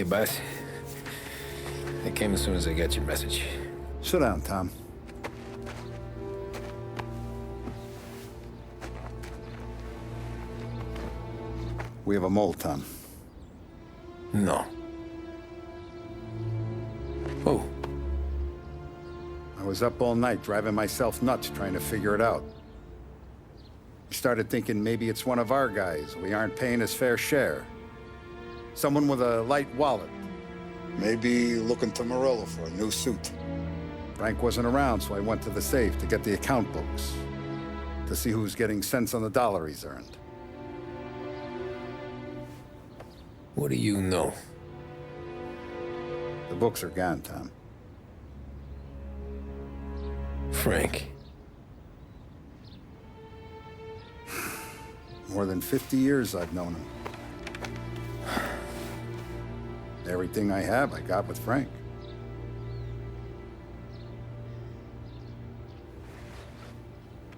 Hey, boss. I came as soon as I got your message. Sit down, Tom. We have a mole, Tom. No. Oh. I was up all night driving myself nuts trying to figure it out. I started thinking maybe it's one of our guys. We aren't paying his fair share. Someone with a light wallet. Maybe looking to Morello for a new suit. Frank wasn't around, so I went to the safe to get the account books. To see who's getting cents on the dollar he's earned. What do you know? The books are gone, Tom. Frank. More than 50 years I've known him. Everything I have, I got with Frank.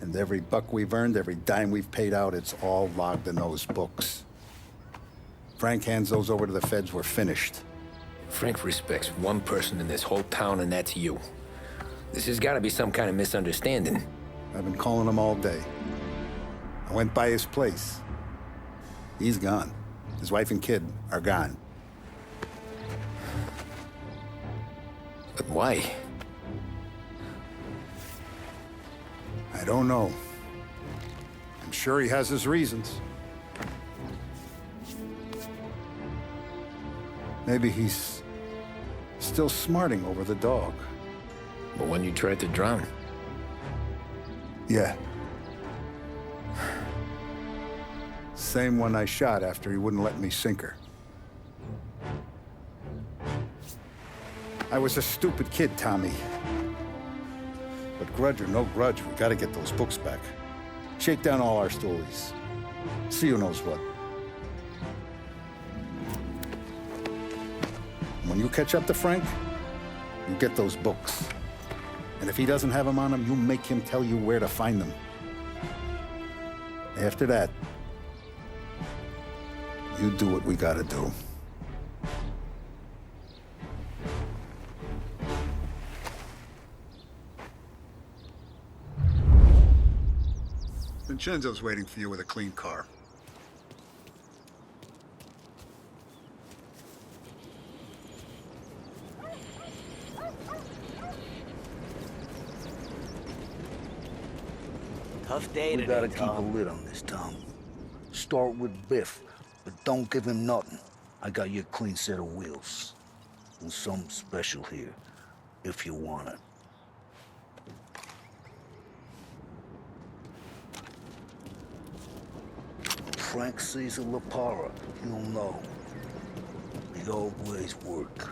And every buck we've earned, every dime we've paid out, it's all logged in those books. Frank hands those over to the feds, we're finished. Frank respects one person in this whole town, and that's you. This has got to be some kind of misunderstanding. I've been calling him all day. I went by his place. He's gone. His wife and kid are gone. But why? I don't know. I'm sure he has his reasons. Maybe he's still smarting over the dog. The one you tried to drown? Yeah. Same one I shot after he wouldn't let me sink her. I was a stupid kid, Tommy. But grudge or no grudge, we gotta get those books back. Shake down all our stories. See who knows what. When you catch up to Frank, you get those books. And if he doesn't have them on him, you make him tell you where to find them. After that, you do what we gotta do. Vincenzo's waiting for you with a clean car. Tough day today, We gotta keep a Tom. lid on this, Tom. Start with Biff, but don't give him nothing. I got you a clean set of wheels. And something special here, if you want it. Frank Cesar La Parra, he'll know. The old ways work.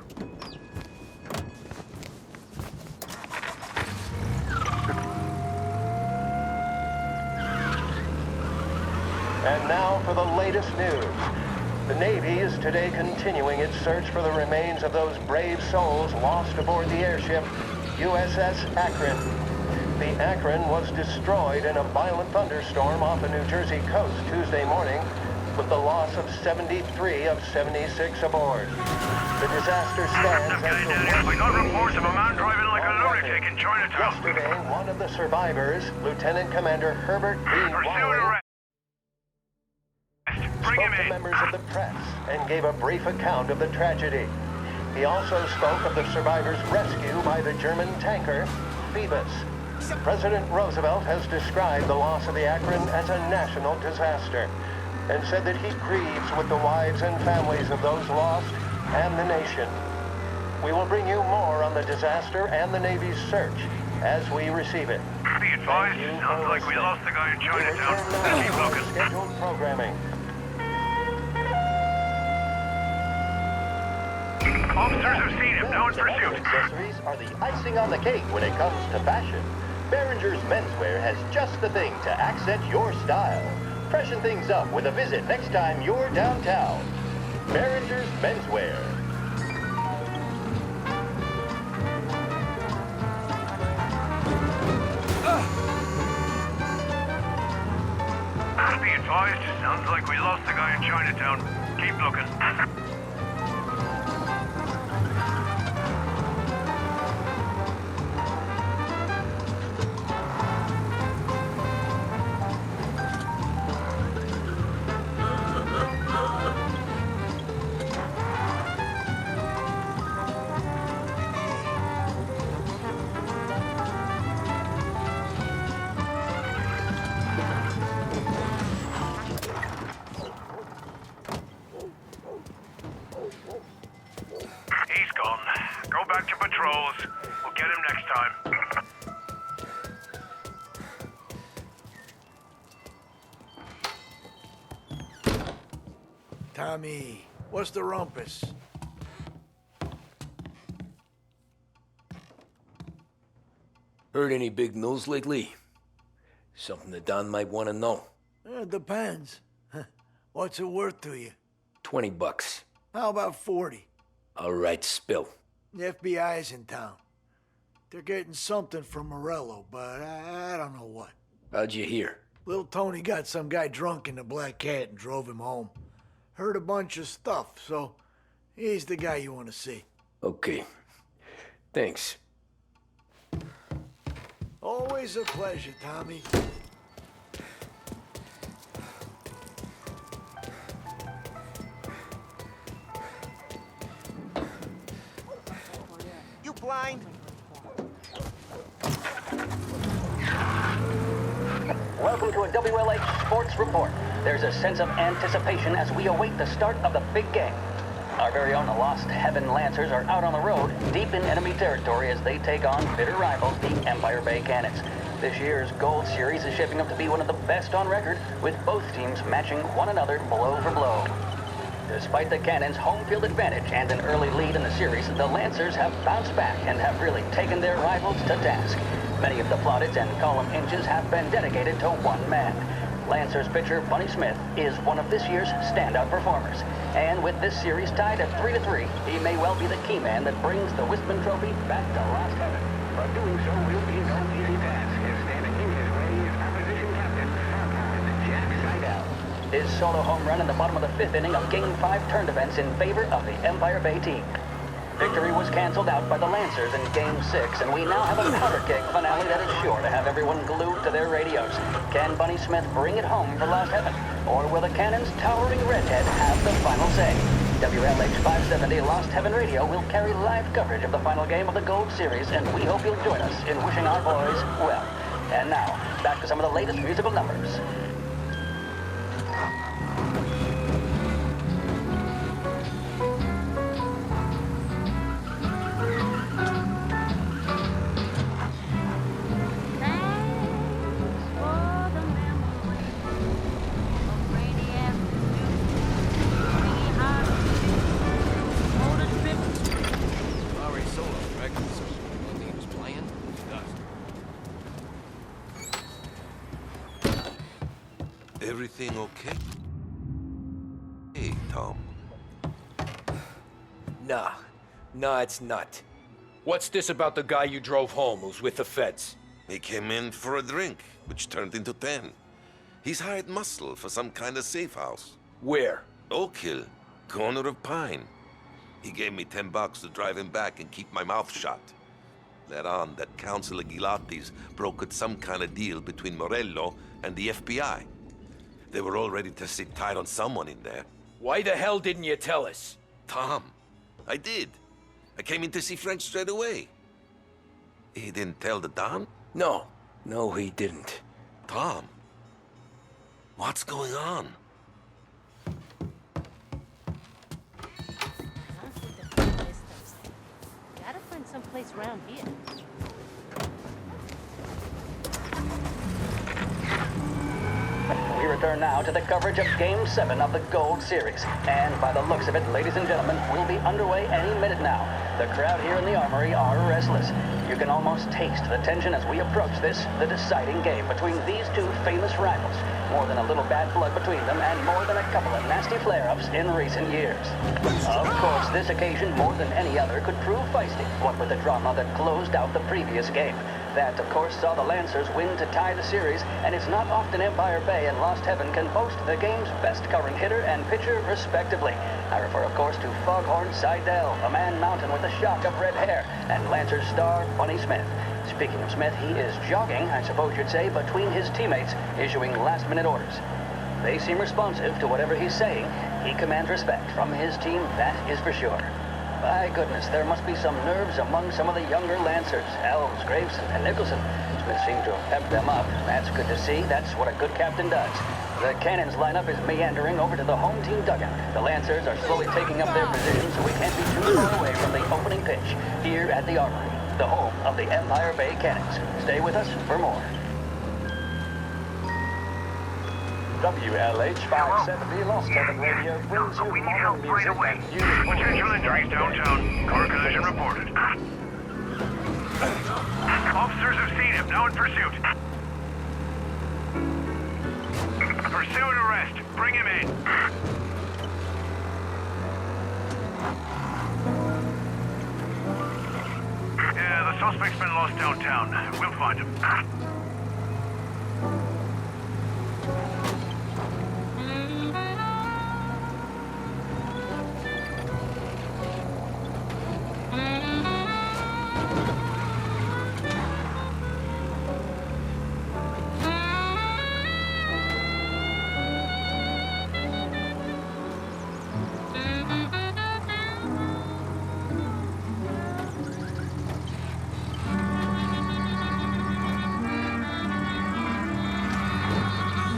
And now for the latest news. The Navy is today continuing its search for the remains of those brave souls lost aboard the airship USS Akron. The Akron was destroyed in a violent thunderstorm off the New Jersey coast Tuesday morning, with the loss of 73 of 76 aboard. The disaster stands as the worst. We got reports of a man driving like a lunatic in Chinatown. Yesterday, one of the survivors, Lieutenant Commander Herbert B. Wiley, spoke to members of the press and gave a brief account of the tragedy. He also spoke of the survivors' rescue by the German tanker, Phoebus. President Roosevelt has described the loss of the Akron as a national disaster and said that he grieves with the wives and families of those lost and the nation. We will bring you more on the disaster and the Navy's search as we receive it. Be advised, sounds like we lost the guy in We return Chinatown. now Keep to our looking. scheduled programming. Officers have seen him, now in pursuit. Accessories are the icing on the cake when it comes to fashion. Behringer's Menswear has just the thing to accent your style. Freshen things up with a visit next time you're downtown. Behringer's Menswear. Be advised, sounds like we lost the guy in Chinatown. Keep looking. Tommy. What's the rumpus? Heard any big news lately? Something that Don might want to know. Depends. What's it worth to you? $20. How about 40? All right, spill. The FBI's in town. They're getting something from Morello, but I don't know what. How'd you hear? Little Tony got some guy drunk in the Black Cat and drove him home. Heard a bunch of stuff, so he's the guy you want to see. Okay. Thanks. Always a pleasure, Tommy. You blind? Welcome to a WLH Sports Report. There's a sense of anticipation as we await the start of the big game. Our very own Lost Heaven Lancers are out on the road, deep in enemy territory as they take on bitter rivals, the Empire Bay Cannons. This year's Gold Series is shaping up to be one of the best on record, with both teams matching one another blow for blow. Despite the Cannons' home field advantage and an early lead in the series, the Lancers have bounced back and have really taken their rivals to task. Many of the plaudits and column inches have been dedicated to one man. Lancers pitcher Bunny Smith is one of this year's standout performers. And with this series tied at 3-3, he may well be the key man that brings the Wistman Trophy back to Lost Heaven. But doing so will be no easy task, as standing in his way is opposition captain, Jack Seidel. His solo home run in the bottom of the fifth inning of Game 5 turned events in favor of the Empire Bay team. Victory was canceled out by the Lancers in Game 6, and we now have a powder keg finale that is sure to have everyone glued to their radios. Can Bunny Smith bring it home for Lost Heaven? Or will the Cannon's towering redhead have the final say? WLH 570 Lost Heaven Radio will carry live coverage of the final game of the Gold Series, and we hope you'll join us in wishing our boys well. And now, back to some of the latest musical numbers. Everything okay? Hey, Tom. Nah, it's not. What's this about the guy you drove home who's with the feds? He came in for a drink, which turned into 10. He's hired muscle for some kind of safe house. Where? Oak Hill, corner of Pine. He gave me $10 to drive him back and keep my mouth shut. Let on that Councilor Gilatti's brokered some kind of deal between Morello and the FBI. They were all ready to sit tight on someone in there. Why the hell didn't you tell us? Tom, I did. I came in to see French straight away. He didn't tell the Don? No, he didn't. Tom, what's going on? Gotta find someplace around here. We return now to the coverage of Game 7 of the Gold Series. And by the looks of it, ladies and gentlemen, we'll be underway any minute now. The crowd here in the Armory are restless. You can almost taste the tension as we approach this, the deciding game between these two famous rivals. More than a little bad blood between them, and more than a couple of nasty flare-ups in recent years. Of course, this occasion, more than any other, could prove feisty, what with the drama that closed out the previous game. That, of course, saw the Lancers win to tie the series, and it's not often Empire Bay and Lost Heaven can boast the game's best current hitter and pitcher, respectively. I refer, of course, to Foghorn Seidel, a man mountain with a shock of red hair, and Lancers star Bunny Smith. Speaking of Smith, he is jogging, I suppose you'd say, between his teammates, issuing last-minute orders. They seem responsive to whatever he's saying. He commands respect from his team, that is for sure. By goodness, there must be some nerves among some of the younger Lancers. Elves, Graves, and Nicholson. Smith seemed to have pepped them up. That's good to see. That's what a good captain does. The Cannons lineup is meandering over to the home team dugout. The Lancers are slowly taking up their position, so we can't be too far away from the opening pitch here at the Armory, the home of the Empire Bay Cannons. Stay with us for more. WLH 570 Lost Heaven Radio brings you We need modern help right music away. and beautiful Potential injuries downtown. Car collision reported. Officers have seen him, now in pursuit. Pursue and arrest. Bring him in. Yeah, the suspect's been lost downtown. We'll find him.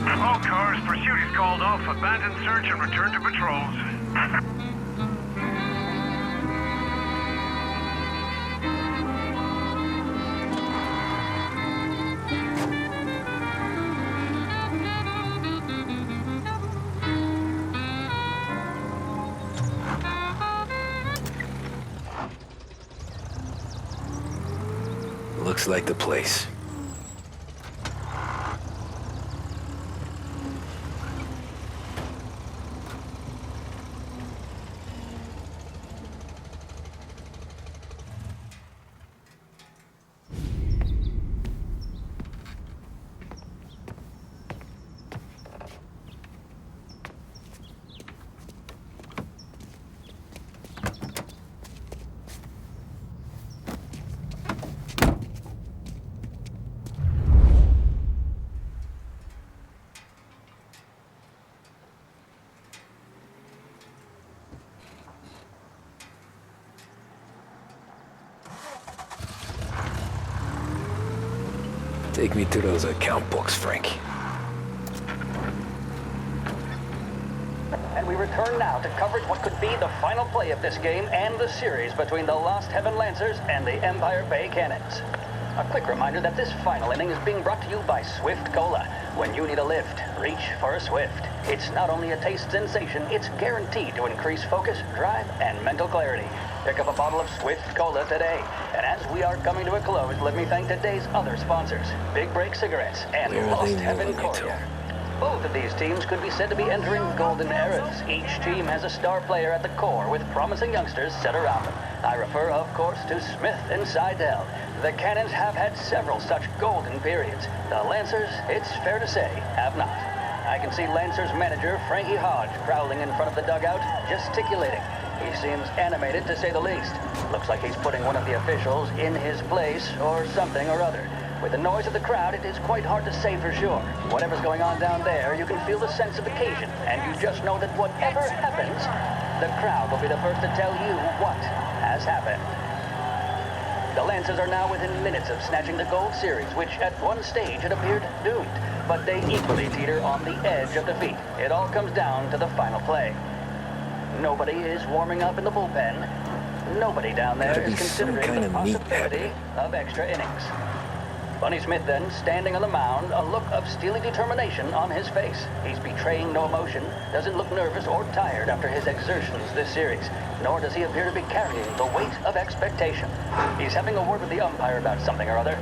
All cars, pursuit is called off. Abandon search and return to patrols. Looks like the place. Take me to those account books, Frank. And we return now to coverage what could be the final play of this game and the series between the Lost Heaven Lancers and the Empire Bay Cannons. A quick reminder that this final inning is being brought to you by Swift Cola. When you need a lift, reach for a Swift. It's not only a taste sensation, it's guaranteed to increase focus, drive, and mental clarity. Pick up a bottle of Swift Cola today. And as we are coming to a close, let me thank today's other sponsors, Big Break Cigarettes and Where are Lost they Heaven moving me to? Courier. Both of these teams could be said to be entering golden eras. Each team has a star player at the core with promising youngsters set around them. I refer, of course, to Smith and Seidel. The Cannons have had several such golden periods. The Lancers, it's fair to say, have not. I can see Lancers manager Frankie Hodge prowling in front of the dugout, gesticulating. He seems animated, to say the least. Looks like he's putting one of the officials in his place, or something or other. With the noise of the crowd, it is quite hard to say for sure. Whatever's going on down there, you can feel the sense of occasion, and you just know that whatever happens, the crowd will be the first to tell you what has happened. The Lancers are now within minutes of snatching the Gold Series, which at one stage had appeared doomed. But they equally teeter on the edge of defeat. It all comes down to the final play. Nobody is warming up in the bullpen. Nobody down there Gotta is be some considering kind the of meat possibility of extra innings. Bunny Smith then, standing on the mound, a look of steely determination on his face. He's betraying no emotion, doesn't look nervous or tired after his exertions this series, nor does he appear to be carrying the weight of expectation. He's having a word with the umpire about something or other.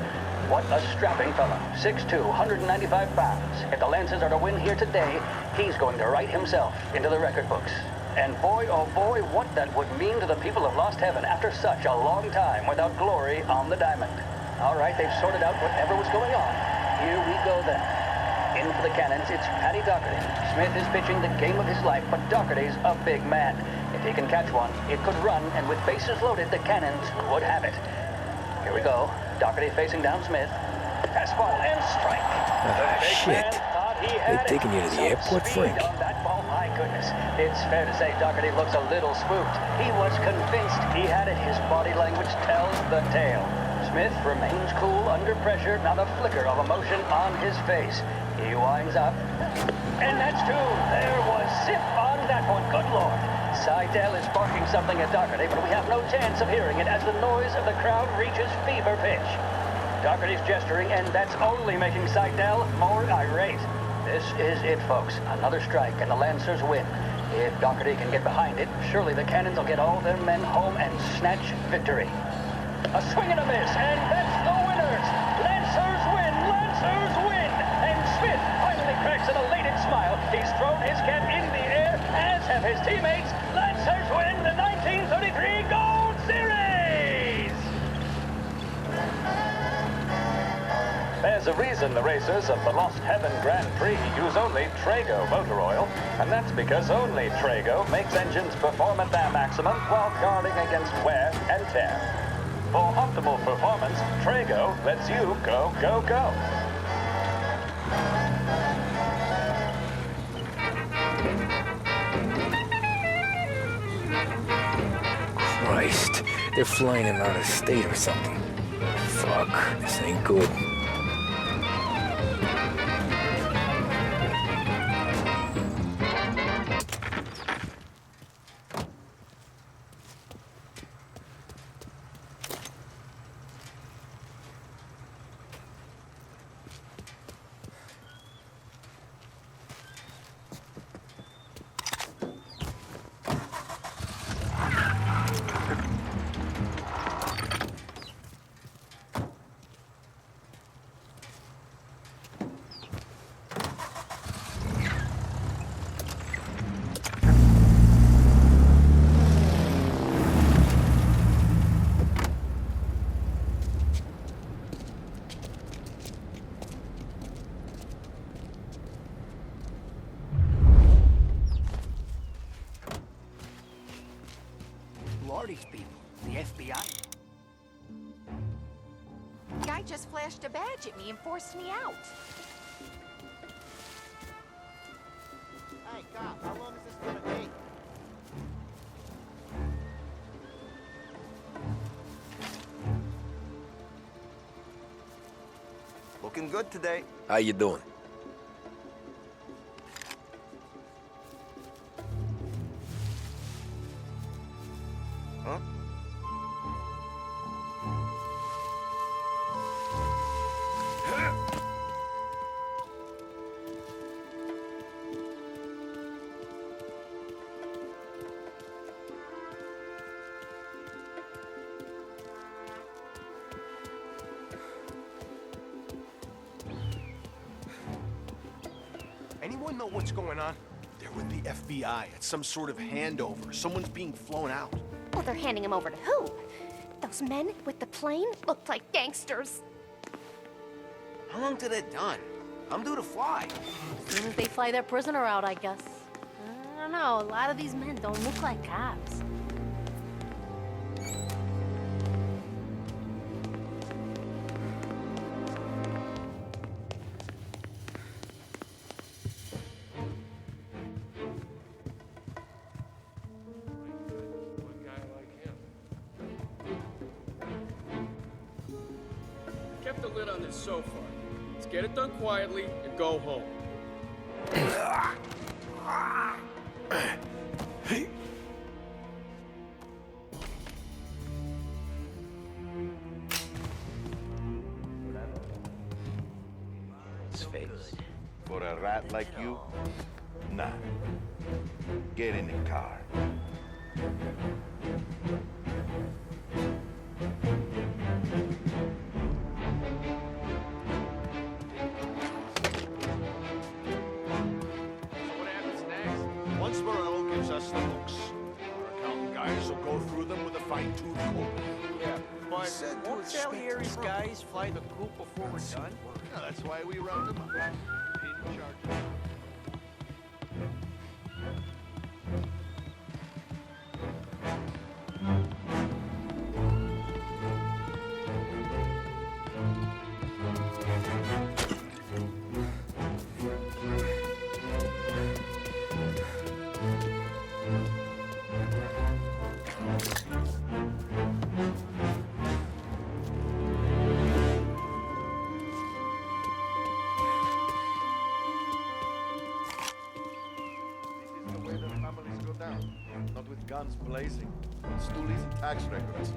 What a strapping fellow, 6'2", 195 pounds. If the Lancers are to win here today, he's going to write himself into the record books. And boy, oh boy, what that would mean to the people of Lost Heaven after such a long time without glory on the diamond. All right, they've sorted out whatever was going on. Here we go then. In for the Cannons, it's Paddy Doherty. Smith is pitching the game of his life, but Doherty's a big man. If he can catch one, it could run, and with bases loaded, the Cannons would have it. Here we go. Doherty facing down Smith. Fastball and strike. The big shit. man thought he had They taking you to the Some airport, speed Frank? on that ball, my goodness. It's fair to say Doherty looks a little spooked. He was convinced he had it. His body language tells the tale. Smith remains cool under pressure, not a flicker of emotion on his face. He winds up. And that's two. There was zip on that one. Good Lord. Seidel is barking something at Doherty, but we have no chance of hearing it as the noise of the crowd reaches fever pitch. Doherty's gesturing, and that's only making Seidel more irate. This is it, folks. Another strike, and the Lancers win. If Doherty can get behind it, surely the Cannons will get all their men home and snatch victory. A swing and a miss, and that's the winners! Lancers win! Lancers win! And Smith finally cracks an elated smile. He's thrown his cap in the air, as have his teammates. Lancers win the 1933 Gold Series! There's a reason the racers of the Lost Heaven Grand Prix use only Trago motor oil, and that's because only Trago makes engines perform at their maximum while guarding against wear and tear. For optimal performance, Trago lets you go, go, go. Christ, they're flying him out of state or something. Fuck, this ain't good. Who are these people? The FBI? Guy just flashed a badge at me and forced me out. Hey, cop, how long is this gonna take? Looking good today. How you doing? Huh? Anyone know what's going on? They're with the FBI. It's some sort of handover. Someone's being flown out. Well, they're handing him over to who? Those men with the plane looked like gangsters. How long till they're done? I'm due to fly. As soon as they fly their prisoner out, I guess. I don't know, a lot of these men don't look like cops. Kept the lid on this so far. Let's get it done quietly and go home. His face. For a rat like you? Nah. Get in the car. What happens next? Once Morello gives us the books, our accountant guys will go through them with a fine-tooth comb. Yeah, but won't Salieri's guys fly the coop before we're done? No, that's why we round them up. In charge. Not with guns blazing, but stoolies and tax records.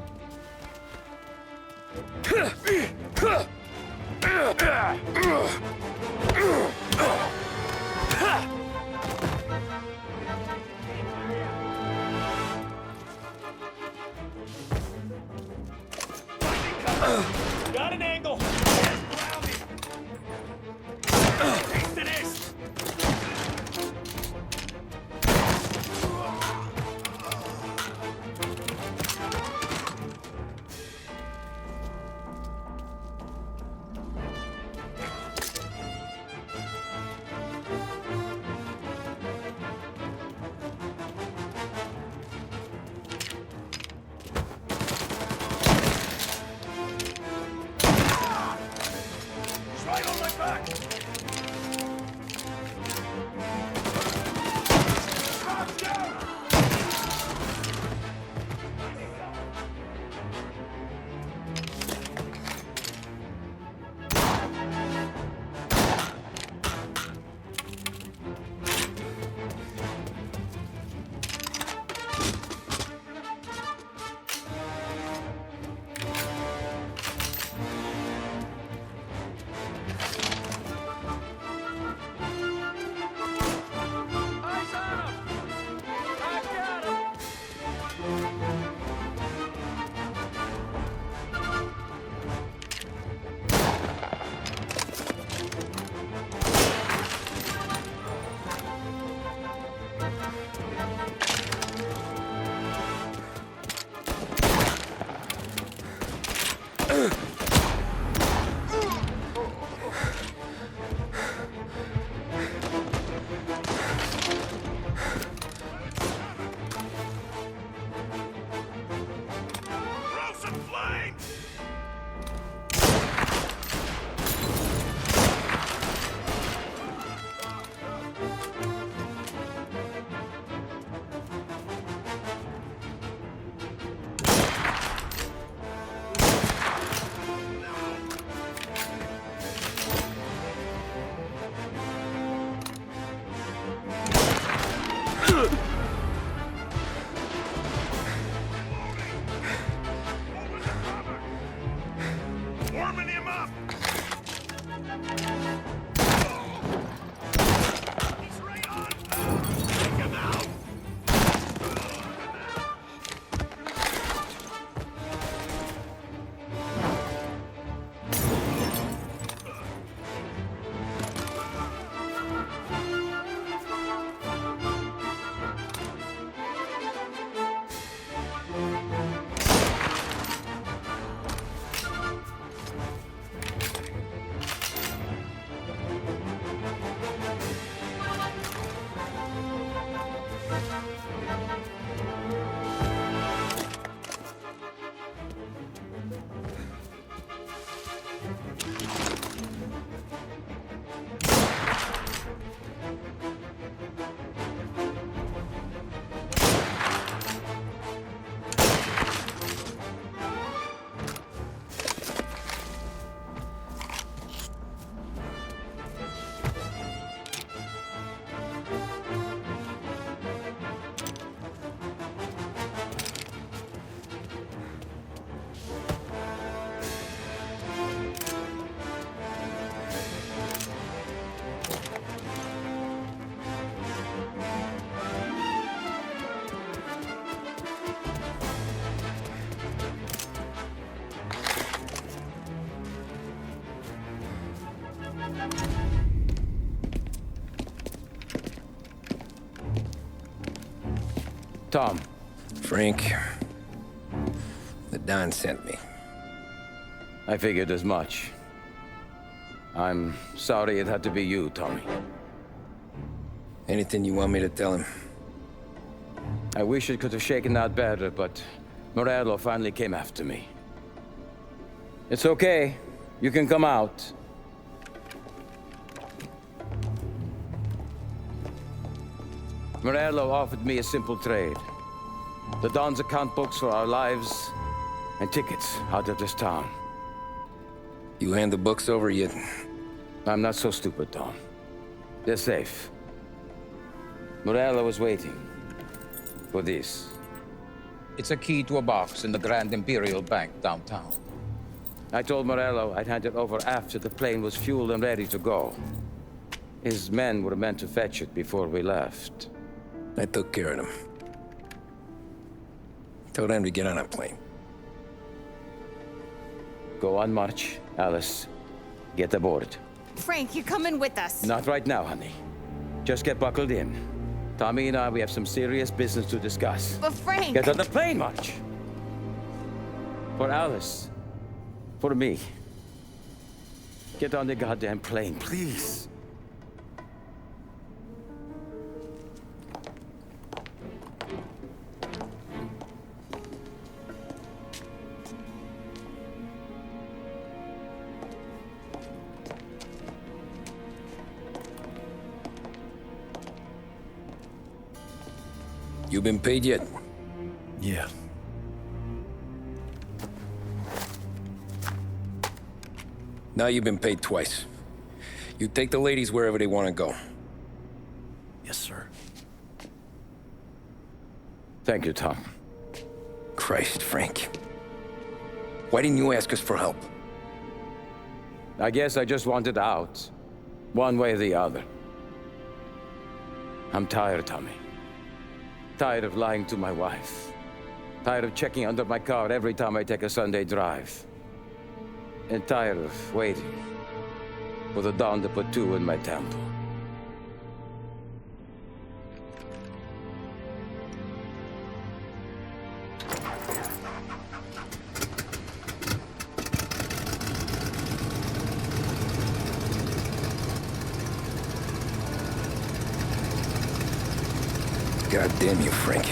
Got an angle. Grounded. Taste of this. Right on my back! Drop down! Eyes on him! I've got him! Throw some flames! Warming him up! He's right on! Take him out! Tom. Frank. The Don sent me. I figured as much. I'm sorry it had to be you, Tommy. Anything you want me to tell him? I wish it could have shaken out better, but Morello finally came after me. It's okay. You can come out. Morello offered me a simple trade. The Don's account books for our lives and tickets out of this town. You hand the books over yet? I'm not so stupid, Don. They're safe. Morello was waiting for this. It's a key to a box in the Grand Imperial Bank downtown. I told Morello I'd hand it over after the plane was fueled and ready to go. His men were meant to fetch it before we left. I took care of them. Told them to get on a plane. Go on, March. Alice, get aboard. Frank, you're coming with us. Not right now, honey. Just get buckled in. Tommy and I, we have some serious business to discuss. But Frank... Get on the plane, March! For Alice. For me. Get on the goddamn plane, please. You been paid yet? Yeah. Now you've been paid twice. You take the ladies wherever they want to go. Yes, sir. Thank you, Tom. Christ, Frank. Why didn't you ask us for help? I guess I just wanted out. One way or the other. I'm tired, Tommy. Tired of lying to my wife. Tired of checking under my car every time I take a Sunday drive. And tired of waiting for the dawn to put two in my temple. God damn you, Frank.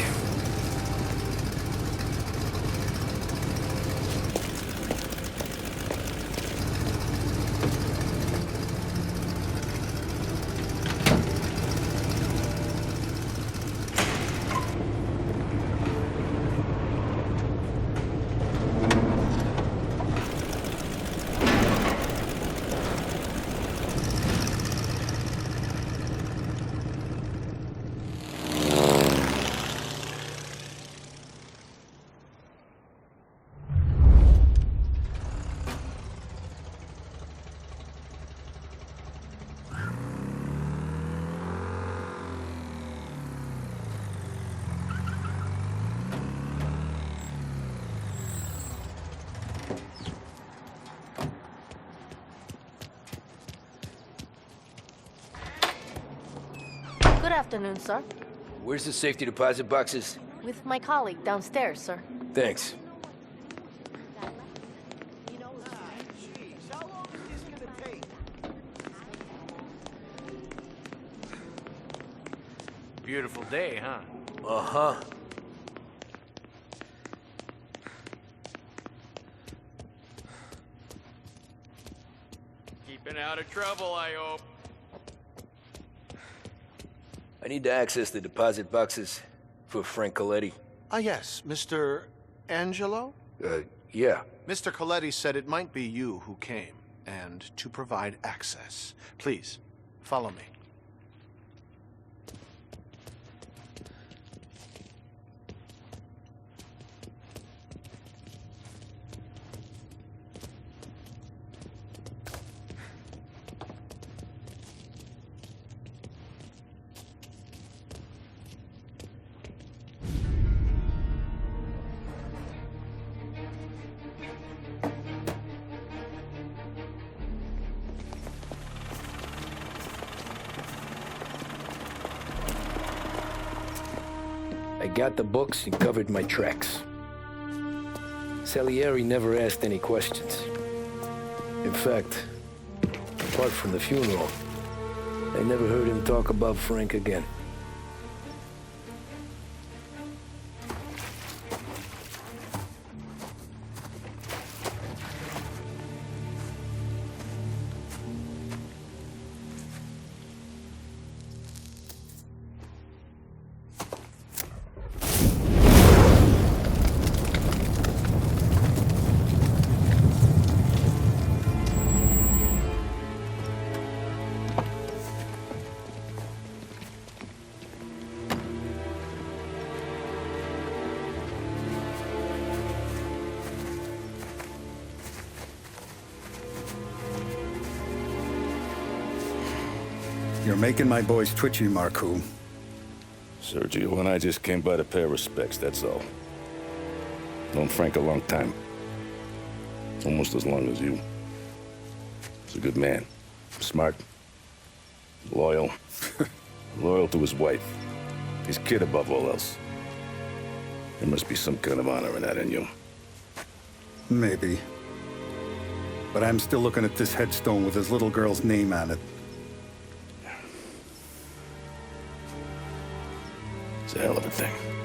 Good afternoon, sir. Where's the safety deposit boxes? With my colleague downstairs, sir. Thanks. Beautiful day, huh? Uh-huh. Keeping out of trouble, I hope. I need to access the deposit boxes for Frank Coletti. Ah, yes, Mr. Angelo? Yeah. Mr. Coletti said it might be you who came, and to provide access. Please, follow me. I got the books and covered my tracks. Salieri never asked any questions. In fact, apart from the funeral, I never heard him talk about Frank again. You're making my boys twitchy, Marcoux. Sergio and I just came by to pay respects, that's all. Known Frank a long time. Almost as long as you. He's a good man. Smart. Loyal. Loyal to his wife. His kid above all else. There must be some kind of honor in that in you. Maybe. But I'm still looking at this headstone with his little girl's name on it. It's a hell of a thing.